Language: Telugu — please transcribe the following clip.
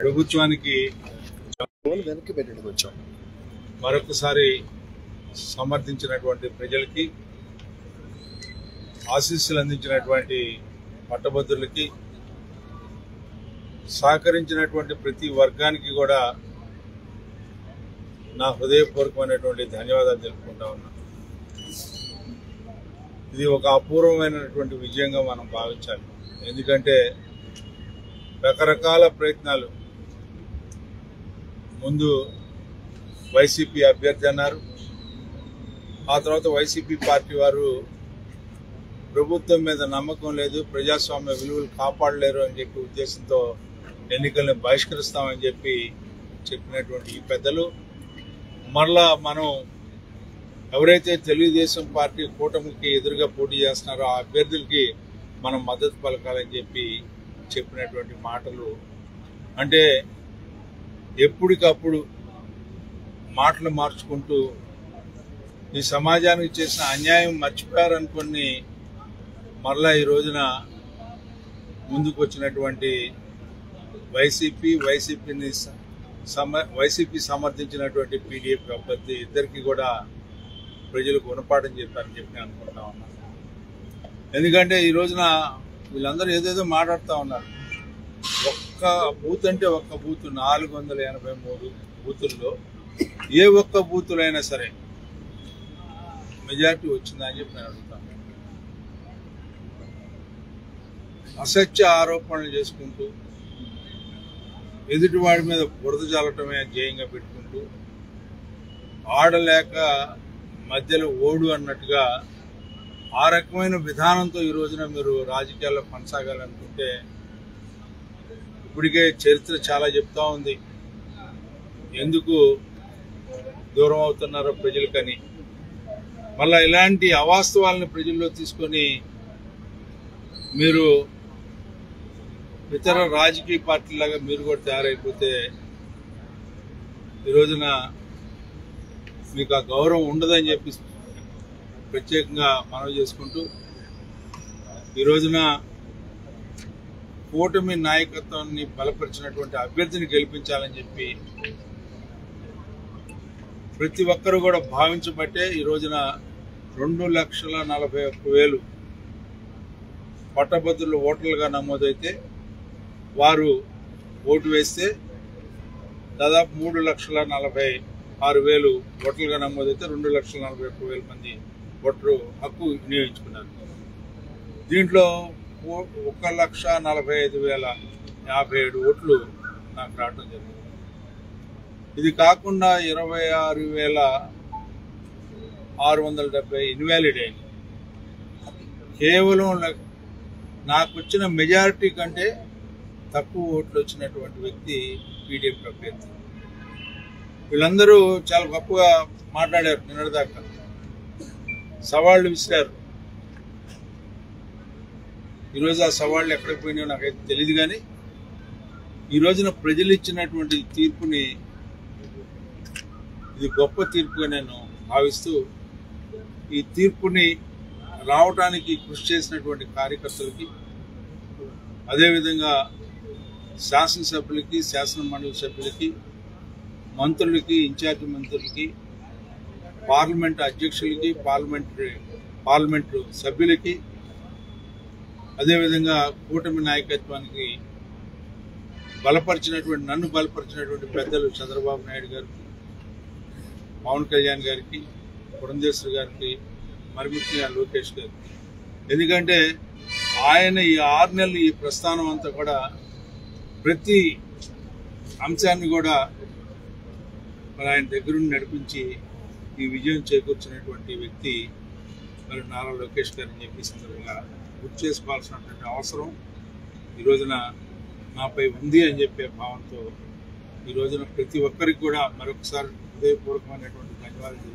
ప్రభుత్వానికి మరొకసారి సమర్థించినటువంటి ప్రజలకి, ఆశీస్సులు అందించినటువంటి పట్టభద్రులకి, సహకరించినటువంటి ప్రతి వర్గానికి కూడా నా హృదయపూర్వకమైనటువంటి ధన్యవాదాలు తెలుపుకుంటా ఉన్నాను. ఇది ఒక అపూర్వమైనటువంటి విజయంగా మనం భావించాలి. ఎందుకంటే రకరకాల ప్రయత్నాలు, ముందు వైసీపీ అభ్యర్థి అన్నారు, ఆ తర్వాత వైసీపీ పార్టీ వారు ప్రభుత్వం మీద నమ్మకం లేదు, ప్రజాస్వామ్య విలువలు కాపాడలేరు అని చెప్పి ఉద్దేశంతో ఎన్నికల్ని బహిష్కరిస్తామని చెప్పినటువంటి ఈ పెద్దలు మరలా మనం ఎవరైతే తెలుగుదేశం పార్టీ కూటమికి ఎదురుగా పోటీ చేస్తున్నారో ఆ అభ్యర్థులకి మనం మద్దతు పలకాలని చెప్పినటువంటి మాటలు, అంటే ఎప్పటికప్పుడు మాటలు మార్చుకుంటూ ఈ సమాజానికి చేసిన అన్యాయం మర్చిపోయారనుకుని మరలా ఈ రోజున ముందుకు వచ్చినటువంటి వైసీపీ సమర్థించినటువంటి పీడీఎఫ్ అభ్యర్థి ఇద్దరికి కూడా ప్రజలు గుణపాఠం చెప్పారని నేను అనుకుంటా ఉన్నాను. ఎందుకంటే ఈ రోజున వీళ్ళందరూ ఏదేదో మాట్లాడుతూ ఉన్నారు. ఒక్క బూత్ అంటే ఒక్క బూత్ 483 బూతుల్లో ఏ ఒక్క బూతులైనా సరే మెజార్టీ వచ్చిందా అని చెప్పి నేను అడుగుతాను. అసత్య ఆరోపణలు చేసుకుంటూ ఎదుటివాడి మీద బురద చల్లటమే ధ్యేయంగా పెట్టుకుంటూ ఆడలేక మధ్యలో ఓడు అన్నట్టుగా ఆ రకమైన విధానంతో ఈ రోజున మీరు రాజకీయాల్లో కొనసాగాలనుకుంటే ఇప్పటికే చరిత్ర చాలా చెప్తా ఉంది ఎందుకు దూరం అవుతున్నారో ప్రజలకని. మళ్ళా ఇలాంటి అవాస్తవాలను ప్రజల్లో తీసుకొని మీరు ఇతర రాజకీయ పార్టీలాగా మీరు కూడా తయారైపోతే ఈ రోజున మీకు ఆ గౌరవం ఉండదని చెప్పి ప్రత్యేకంగా మనవి చేసుకుంటూ ఈ రోజున కూటమి నాయకత్వాన్ని బలపరిచినటువంటి అభ్యర్థిని గెలిపించాలని చెప్పి ప్రతి ఒక్కరూ కూడా భావించబట్టే ఈ రోజున 2,41,000 పట్టభద్రులు ఓటర్లుగా నమోదైతే వారు ఓటు వేస్తే దాదాపు 3,46,000 ఓటర్లుగా నమోదైతే 2,41,000 మంది ఓటరు హక్కు వినియోగించుకున్నారు. దీంట్లో 1,45,057 ఓట్లు నాకు రావడం జరిగింది. ఇది కాకుండా 26,670 ఇన్వాలిడ్ అయింది. కేవలం నాకు వచ్చిన మెజారిటీ కంటే తక్కువ ఓట్లు వచ్చినటువంటి వ్యక్తి పీడీఎఫ్ అభ్యర్థి. వీళ్ళందరూ చాలా గొప్పగా మాట్లాడారు, నిన్నటిదాకా సవాళ్లు విసిరారు. ఈరోజు ఆ సవాళ్లు ఎక్కడికి పోయినాయో నాకైతే తెలియదు, కానీ ఈ రోజున ప్రజలు ఇచ్చినటువంటి తీర్పుని ఇది గొప్ప తీర్పుగా నేను భావిస్తూ ఈ తీర్పుని రావడానికి కృషి చేసినటువంటి కార్యకర్తలకి, అదేవిధంగా శాసనసభ్యులకి, శాసన మండలి సభ్యులకి, మంత్రులకి, ఇన్ఛార్జి మంత్రులకి, పార్లమెంట్ అధ్యక్షులకి, పార్లమెంటు సభ్యులకి, అదేవిధంగా కూటమి నాయకత్వానికి నన్ను బలపరిచినటువంటి పెద్దలు చంద్రబాబు నాయుడు గారికి, పవన్ కళ్యాణ్ గారికి, పురంధేశ్వరి గారికి, మరి ముఖ్యంగా లోకేష్ గారికి. ఎందుకంటే ఆయన ఈ 6 నెలలు ఈ ప్రస్థానం అంతా కూడా ప్రతి అంశాన్ని కూడా మరి ఆయన దగ్గరుండి నడిపించి ఈ విజయం చేకూర్చినటువంటి వ్యక్తి మరి నారా లోకేష్ గారు అని చెప్పి సందర్భంగా గుర్తు చేసుకోవాల్సినటువంటి అవసరం ఈ రోజున నాపై ఉంది అని చెప్పే భావంతో ఈ రోజున ప్రతి ఒక్కరికి కూడా మరొకసారి హృదయపూర్వకమైనటువంటి ధన్యవాదాలు